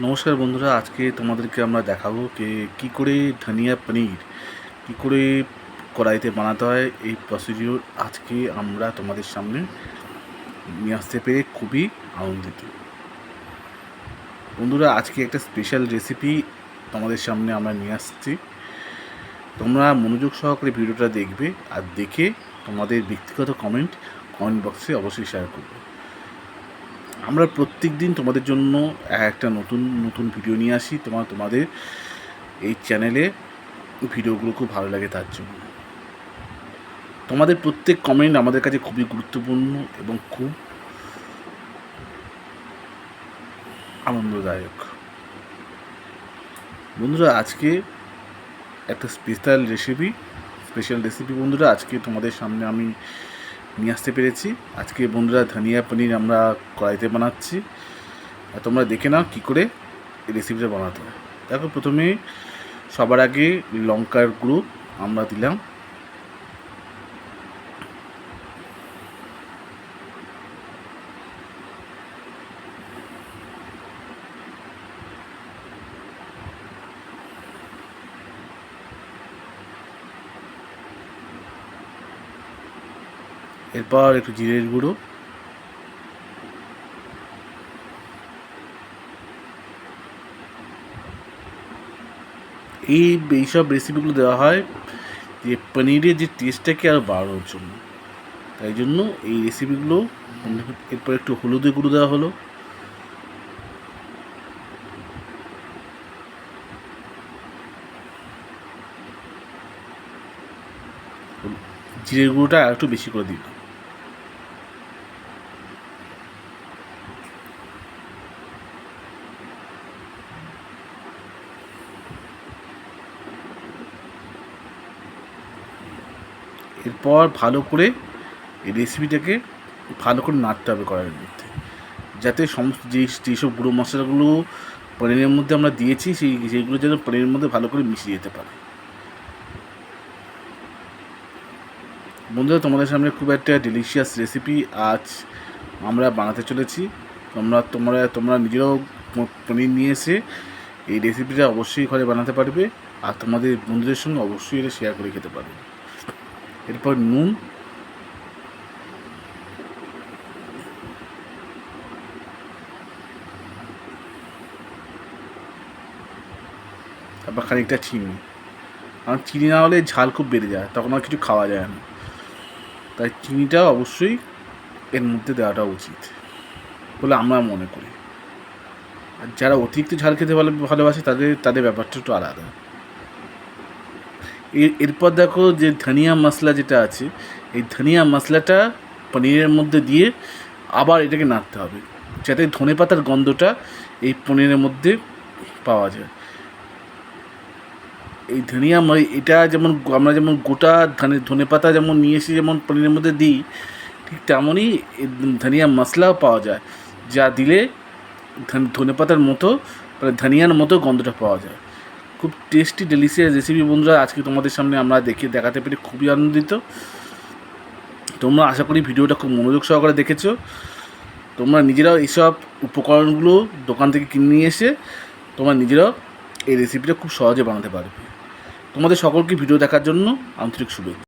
নমস্কার বন্ধুরা, আজকে তোমাদেরকে আমরা দেখাবো কী করে ধনিয়া পনির কী করে কড়াইতে বানাতে হয়। এই প্রসিডিওর আজকে আমরা তোমাদের সামনে নিয়ে আসতে পেরে খুবই আনন্দিত। বন্ধুরা, আজকে একটা স্পেশাল রেসিপি তোমাদের সামনে আমরা নিয়ে আসছি। তোমরা মনোযোগ সহকারে ভিডিওটা দেখবে আর দেখে তোমাদের ব্যক্তিগত কমেন্ট বক্সে অবশ্যই শেয়ার করবে। আমরা প্রত্যেক দিন তোমাদের জন্য একটা নতুন নতুন ভিডিও নিয়ে আসি। তোমাদের এই চ্যানেলে ভিডিওগুলো খুব ভালো লাগে, তার জন্য তোমাদের প্রত্যেক কমেন্ট আমাদের কাছে খুবই গুরুত্বপূর্ণ এবং খুব আনন্দদায়ক। বন্ধুরা, আজকে একটা স্পেশাল রেসিপি বন্ধুরা আজকে তোমাদের সামনে আমি নিয়ে আসতে পেরেছি। আজকে বন্ধুরা ধনিয়া পনির আমরা কড়াইতে বানাচ্ছি, আর তোমরা দেখে নাও কী করে এই রেসিপিটা বানাতে হয়। দেখো, প্রথমে সবার আগে লঙ্কার গুঁড়ো আমরা দিলাম, এরপর একটু জিরের গুঁড়ো, এইসব রেসিপিগুলো দেওয়া হয় যে পনিরের যে টেস্টটাকে আরও বাড়ানোর জন্য, তাই জন্য এই রেসিপিগুলো। এরপর একটু হলুদের গুঁড়ো দেওয়া হলো, জিরের গুঁড়োটা আর একটু বেশি করে দিল। এরপর ভালো করে এই রেসিপিটাকে ভালো করে নাড়তে হবে কড়াইয়ের মধ্যে, যাতে সমস্ত যেসব গুঁড়ো মশলাগুলো পনিরের মধ্যে আমরা দিয়েছি সেইগুলো যেন পনিরের মধ্যে ভালো করে মিশে যেতে পারে। বন্ধুরা, তোমাদের সামনে খুব একটা ডেলিশিয়াস রেসিপি আজ আমরা বানাতে চলেছি। তোমরা নিজেরাও পনির নিয়ে এসে এই রেসিপিটা অবশ্যই ঘরে বানাতে পারবে, আর তোমাদের বন্ধুদের সঙ্গে অবশ্যই এটা শেয়ার করে খেতে পারবে। এরপর নুন, তারপর খানিকটা চিনি। কারণ চিনি না হলে ঝাল খুব বেড়ে যায়, তখন আর কিছু খাওয়া যায় না, তাই চিনিটা অবশ্যই এর মধ্যে দেওয়াটা উচিত বলে আমরা মনে করি। আর যারা অতিরিক্ত ঝাল খেতে ভালোবাসে তাদের ব্যাপারটা একটু আলাদা। এরপর দেখো যে ধনিয়া মশলা যেটা আছে, এই ধনিয়া মশলাটা পনিরের মধ্যে দিয়ে আবার এটাকে নাড়তে হবে, যাতে ধনেপাতার গন্ধটা এই পনিরের মধ্যে পাওয়া যায়। এই এটা যেমন আমরা যেমন গোটা ধনেপাতা যেমন নিয়ে এসে যেমন পনিরের মধ্যে দিই, ঠিক তেমনই ধনিয়া মশলাও পাওয়া যায়, যা দিলে ধনেপাতার মতো মানে ধনিয়ার মতো গন্ধটা পাওয়া যায়। খুব টেস্টি ডেলিশিয়াস রেসিপি বন্ধুরা আজকে তোমাদের সামনে আমরা দেখাতে পেরে খুবই আনন্দিত। তোমরা আশা করি ভিডিওটা খুব মনোযোগ সহকারে দেখেছো। তোমরা নিজেরাও এইসব উপকরণগুলো দোকান থেকে কিনে নিয়ে এসে তোমরা নিজেরাও এই রেসিপিটা খুব সহজে বানাতে পারবে। তোমাদের সকলকে ভিডিও দেখার জন্য আন্তরিক শুভেচ্ছা।